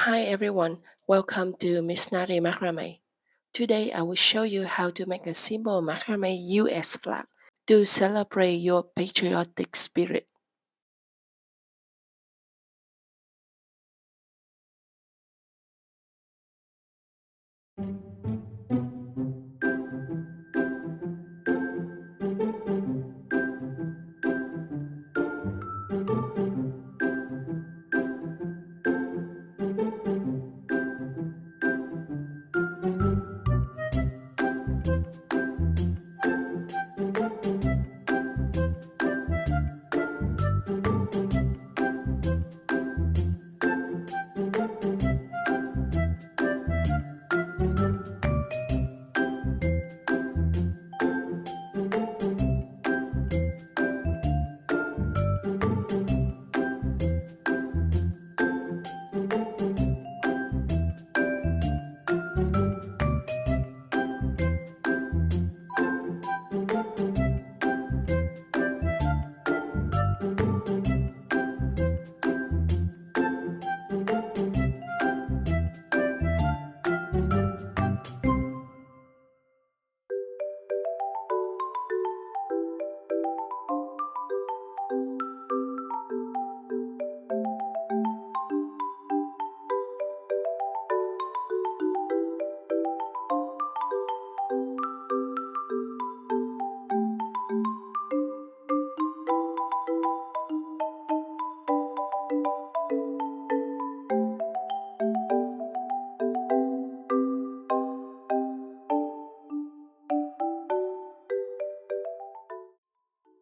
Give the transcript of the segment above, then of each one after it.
Hi everyone, welcome to Miss Knottie Macrame. Today I will show you how to make a simple macrame U.S. flag to celebrate your patriotic spirit.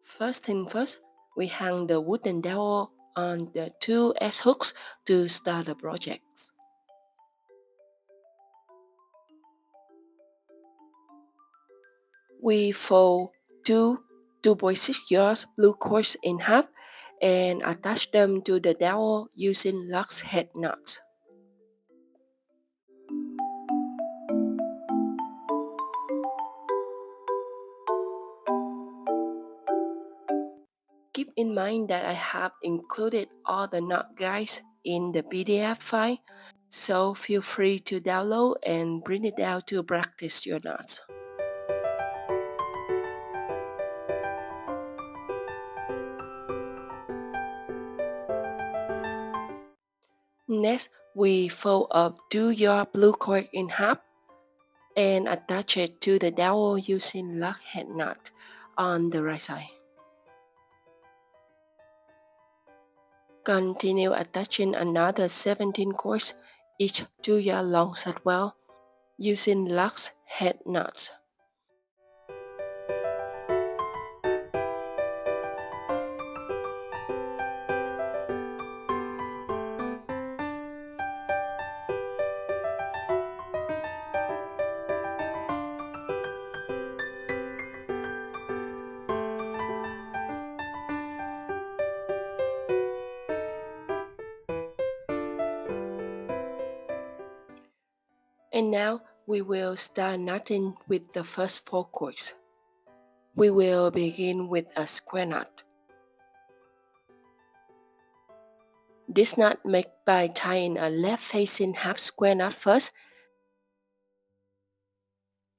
First thing first, we hang the wooden dowel on the two S-hooks to start the project. We fold two 2.6 yards blue cords in half and attach them to the dowel using lock head knots. Keep in mind that I have included all the knot guides in the PDF file, so feel free to download and print it out to practice your knots. Next, we fold up 2-yard blue cord in half and attach it to the dowel using lock head knot on the right side. Continue attaching another 17 cords, each 2 yards long as well, using lock head knots. And now we will start knotting with the first 4 cords. We will begin with a square knot. This knot made by tying a left-facing half square knot first,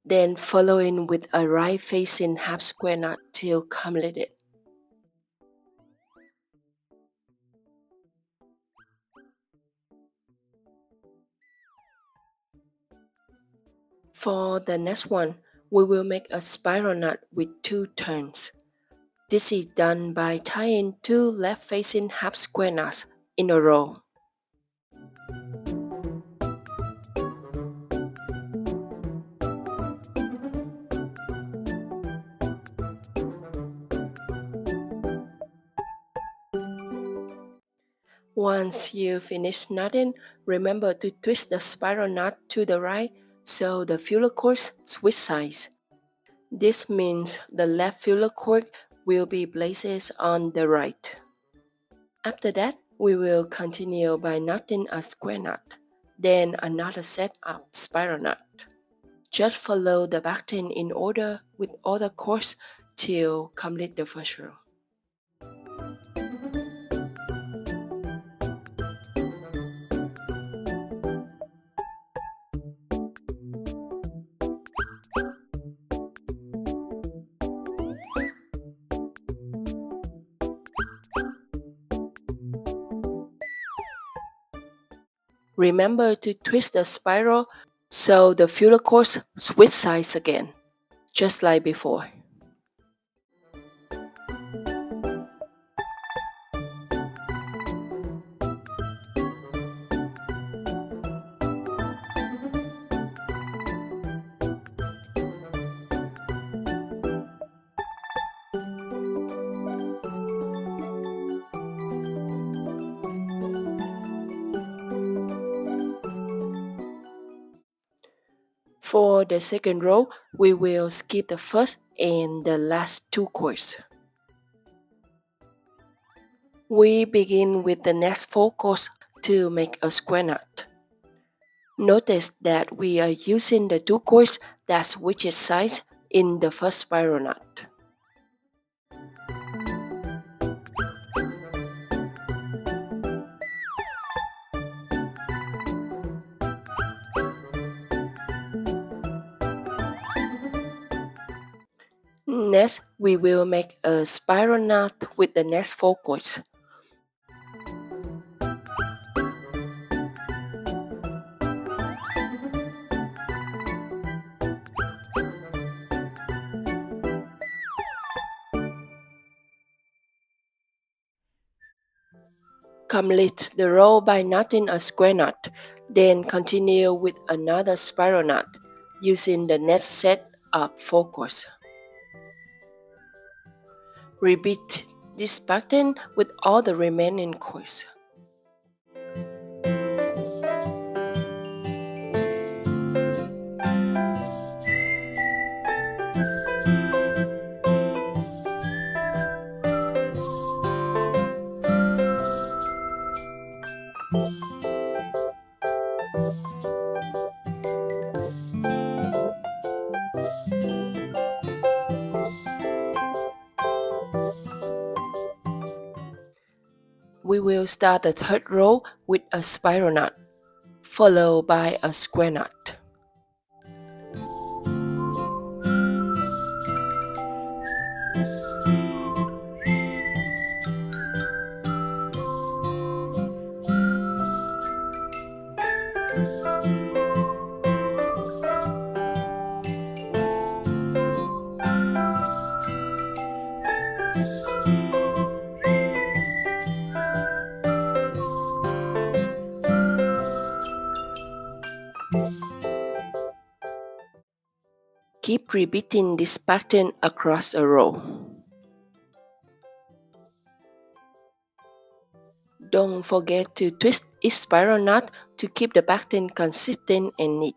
then following with a right-facing half square knot till completed. For the next one, we will make a spiral knot with 2 turns. This is done by tying 2 left-facing half square knots in a row. Once you finish knotting, remember to twist the spiral knot to the right so the fuller cords switch sides. This means the left fuller cord will be placed on the right. After that, we will continue by knotting a square knot, then another set of spiral knot. Just follow the pattern in order with all the cords till complete the first row. Remember to twist the spiral so the fuller course switch sides again, just like before. For the second row, we will skip the first and the last two courses. We begin with the next four courses to make a square knot. Notice that we are using the two courses that switches sides in the first spiral knot. Next, we will make a spiral knot with the next four courses. Complete the row by knotting a square knot, then continue with another spiral knot using the next set of four courses. Repeat this pattern with all the remaining courses. We will start the third row with a spiral knot, followed by a square knot. Keep repeating this pattern across a row. Don't forget to twist each spiral knot to keep the pattern consistent and neat.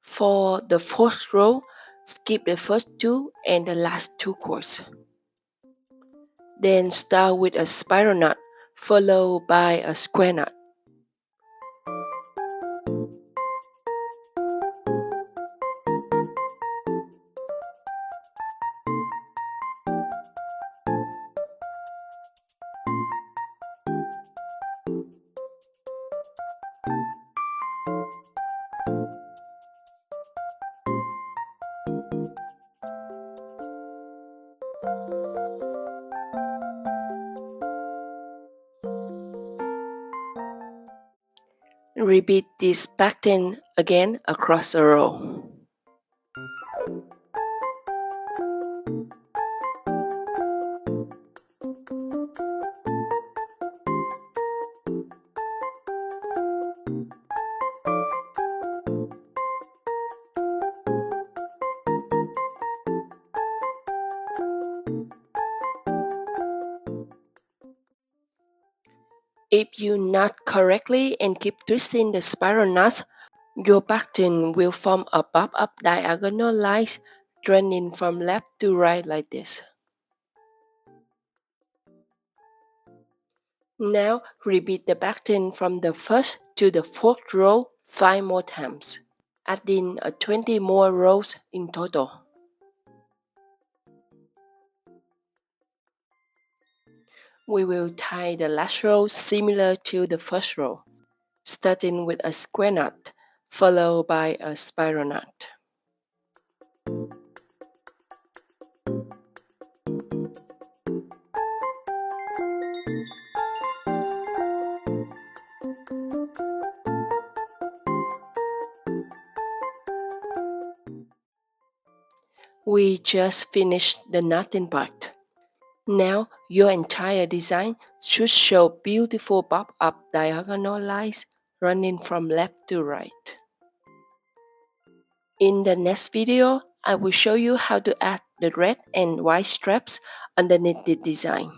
For the fourth row, skip the first two and the last two courses. Then start with a spiral knot, followed by a square knot. Repeat this pattern again across a row. If you knot correctly and keep twisting the spiral knots, your pattern will form a pop-up diagonal lines running from left to right like this. Now repeat the pattern from the first to the fourth row 5 more times, adding 20 more rows in total. We will tie the last row similar to the first row, starting with a square knot, followed by a spiral knot. We just finished the knotting part. Now your entire design should show beautiful pop-up diagonal lines running from left to right. In the next video, I will show you how to add the red and white straps underneath the design.